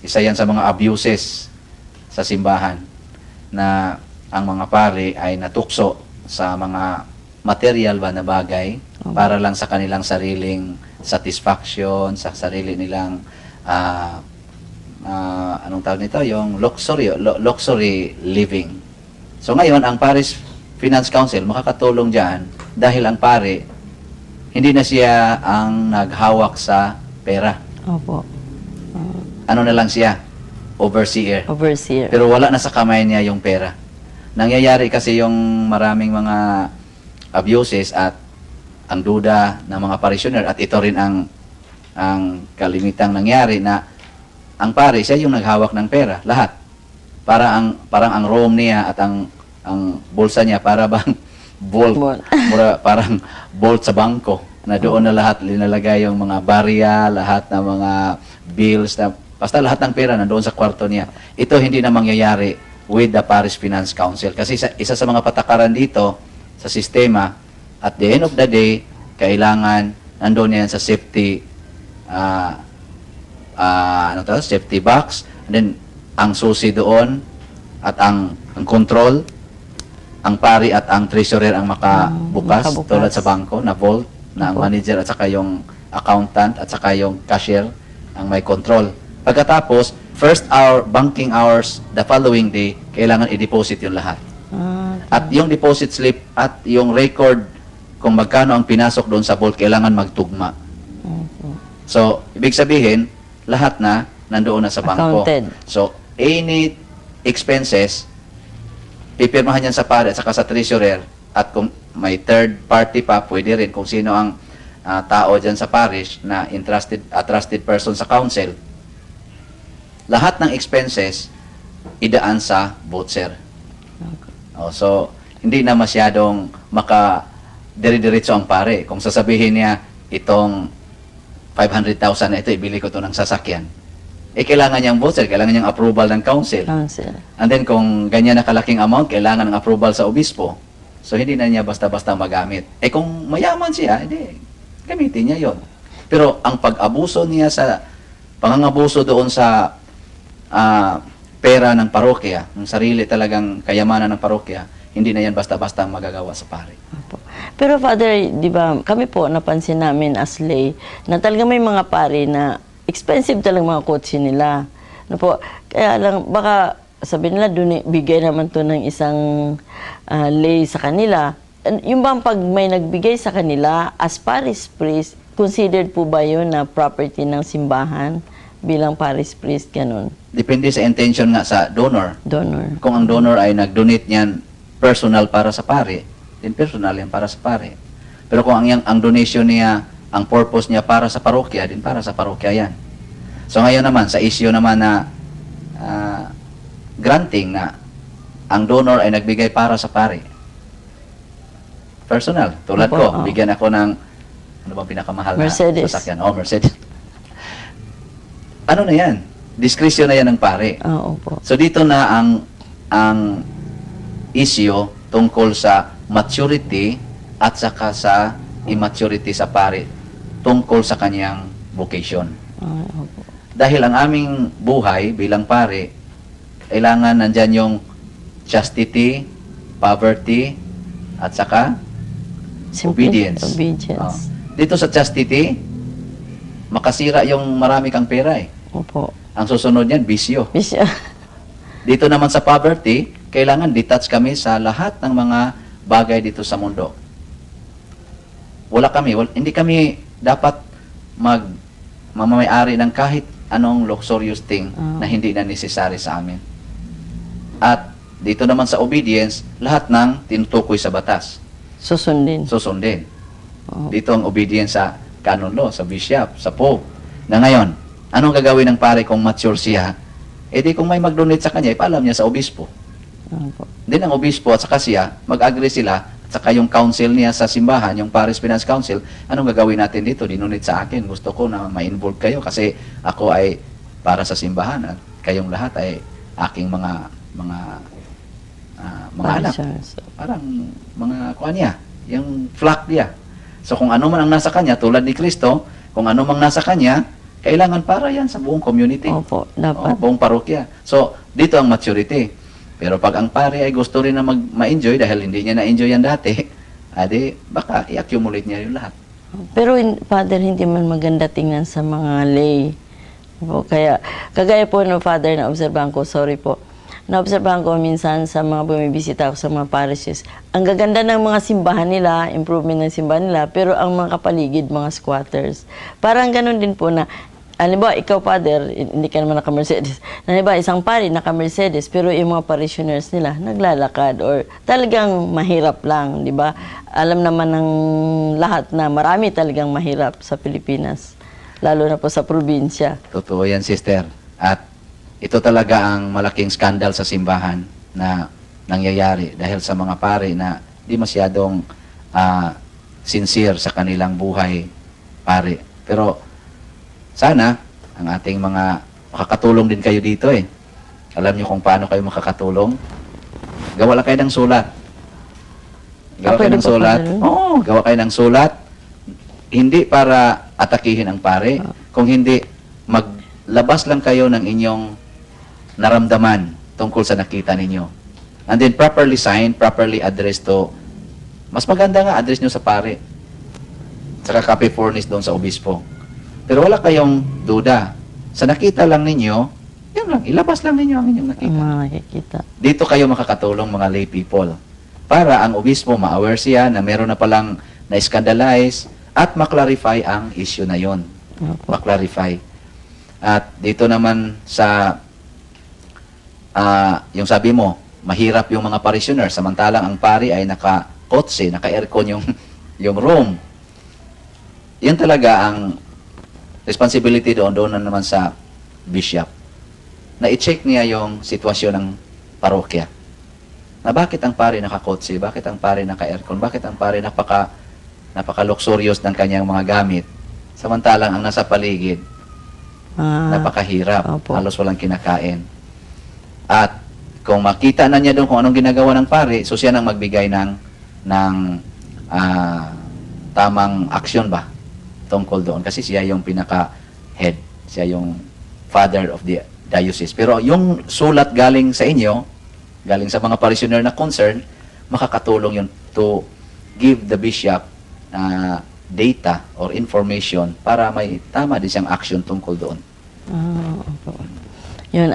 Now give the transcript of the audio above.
isa yan sa mga abuses sa simbahan na ang mga pari ay natukso sa mga material ba na bagay para lang sa kanilang sariling satisfaction, sa sarili nilang anong tawag nito? Yung luxury living. So ngayon, ang Paris Finance Council makakatulong dyan dahil ang pari, hindi na siya ang naghawak sa pera. Opo. Ano na lang siya? Overseer. Overseer. Pero wala na sa kamay niya yung pera. Nangyayari kasi yung maraming mga abuses at ang duda ng mga parishioner at ito rin ang kalimitang nangyari na ang pare, siya yung naghawak ng pera, lahat. Parang ang room niya at ang bulsa niya para bang parang bolt sa bangko na doon na lahat linalagay yung mga barya, lahat ng mga bills, basta lahat ng pera nandoon sa kwarto niya. Ito hindi na mangyayari with the Parish Finance Council kasi isa sa mga patakaran dito sa sistema, at the end of the day, kailangan nandoon yan sa safety safety box, and then ang susi doon at ang control, ang pari at ang treasurer ang makabukas tulad sa bangko na vault na ang manager at saka yung accountant at saka yung cashier ang may control. Pagkatapos, first hour, banking hours, the following day, kailangan i-deposit yung lahat. At yung deposit slip at yung record kung magkano ang pinasok doon sa vault, kailangan magtugma. So, ibig sabihin, lahat na nandoon na sa bangko. Accounted. So, any expenses, pipirmahan yan sa pare at saka sa treasurer, at kung may third party pa, pwede rin kung sino ang tao dyan sa parish na trusted person sa council, lahat ng expenses idaan sa voucher. So, hindi na masyadong dire-diretso ang pare. Kung sasabihin niya, itong 500,000 na ito, ibili ko to ng sasakyan. Kailangan niyang voucher, kailangan niyang approval ng council. And then, kung ganyan na kalaking amount, kailangan ng approval sa obispo. So, hindi na niya basta-basta magamit. Kung mayaman siya, gamitin niya yon. Pero, ang pag-abuso niya sa, pangangabuso doon sa pera ng parokya, ng sarili talagang kayamanan ng parokya, hindi na yan basta-basta magagawa sa pare. Pero Father, di ba, kami po napansin namin as lay na talaga may mga pare na expensive talagang mga kotse nila. Ano po, kaya lang baka sabi nila bigay naman to ng isang lay sa kanila. Yung bang pag may nagbigay sa kanila as parish priest, considered po ba yun na property ng simbahan bilang parish priest, ganun? Depende sa intention nga sa donor. Donor. Kung ang donor ay nag-donate niyan personal para sa pare, din personal yan para sa pare. Pero kung ang donation niya, ang purpose niya para sa parokya, din para sa parokya yan. So ngayon naman, sa issue naman na granting na ang donor ay nagbigay para sa pare. Personal. Tulad ko, bigyan ako ng, ano bang pinakamahal Mercedes. na sasakyan? Mercedes. Ano na yan? Diskresyon na yan ng pare. Opo. So dito na ang issue tungkol sa maturity at saka sa immaturity sa pare tungkol sa kanyang vocation. Opo. Dahil ang aming buhay bilang pare, kailangan nandyan yung chastity, poverty, at saka obedience. Dito sa chastity, makasira yung marami kang pera Opo. Ang susunod niyan, bisyo. Bisyo. Dito naman sa poverty, kailangan detach kami sa lahat ng mga bagay dito sa mundo. Hindi kami dapat mamamay-ari ng kahit anong luxurious thing na hindi na necessary sa amin. At dito naman sa obedience, lahat ng tinutukoy sa batas. Susundin. Dito ang obedience sa canon law, sa bishop, sa pope. Na ngayon, anong gagawin ng pare kung mature siya? Di kung may mag-donate sa kanya, ipaalam niya sa obispo. Din ang obispo at saka siya, mag-agree sila, at saka yung council niya sa simbahan, yung Parish Finance Council, anong gagawin natin dito? Dinonate sa akin. Gusto ko na ma-involve kayo kasi ako ay para sa simbahan at kayong lahat ay aking mga anak. Parang mga kuha niya, yung flock niya. So kung ano man ang nasa kanya, tulad ni Kristo, kung ano mang nasa kanya, Kailangan para yan sa buong community. Opo, Oo, dapat. buong parokya. So, dito ang maturity. Pero pag ang pare ay gusto rin na ma-enjoy dahil hindi niya na-enjoy yan dati, adi, baka i-accumulate niya yung lahat. Pero Father, hindi man maganda tingnan sa mga lay. Po, kaya, kagaya po no Father, na-obserbahan ko, sorry po, na-obserbahan ko minsan sa mga bumibisita ko sa mga parishes, ang gaganda ng mga simbahan nila, improvement ng simbahan nila, pero ang mga kapaligid, mga squatters. Parang ganun din po na, halimbawa, ikaw, Father, hindi ka naman naka-Mercedes. Halimbawa, isang pari naka-Mercedes, pero yung mga parishioners nila naglalakad or talagang mahirap lang, di ba? Alam naman ng lahat na marami talagang mahirap sa Pilipinas, lalo na po sa probinsya. Totoo yan, sister. At ito talaga ang malaking skandal sa simbahan na nangyayari dahil sa mga pare na di masyadong sincere sa kanilang buhay, pare. Pero sana ang ating mga makakatulong din kayo dito eh. Alam niyo kung paano kayo makakatulong? Gawa lang kayo ng sulat. Gawa kayo Pwede ng ba, sulat. Father? Oo, gawa kayo ng sulat. Hindi para atakihin ang pare, kung hindi maglabas lang kayo ng inyong naramdaman tungkol sa nakita ninyo. And then properly signed, properly addressed to, mas maganda nga address nyo sa pare. Saka copy furnished doon sa obispo. Pero wala kayong duda. Sa nakita lang ninyo, yun lang, ilabas lang ninyo ang inyong nakita. Ang mga nakikita. Dito kayo makakatulong mga lay people. Para ang obispo ma-aware siya na meron na palang na-scandalize at maklarify ang issue na yon. Opo. Maklarify. At dito naman sa yung sabi mo, mahirap yung mga parishioners, samantalang ang pari ay naka-kotse, naka-aircon yung room. Yan talaga ang responsibility doon na naman sa bishop. Na i-check niya yung sitwasyon ng parokya. Na bakit ang pari naka-kotse, bakit ang pari naka-aircon, bakit ang pari napaka-luxurious ng kanyang mga gamit, samantalang ang nasa paligid, napakahirap, Opo. halos walang kinakain. At kung makita na niya doon kung anong ginagawa ng pare, so siya nang magbigay ng tamang aksyon ba tungkol doon. Kasi siya yung pinaka-head, siya yung father of the diocese. Pero yung sulat galing sa inyo, galing sa mga parishioner na concern, makakatulong yun to give the bishop data or information para may tama din siyang action tungkol doon. Opo. Yun,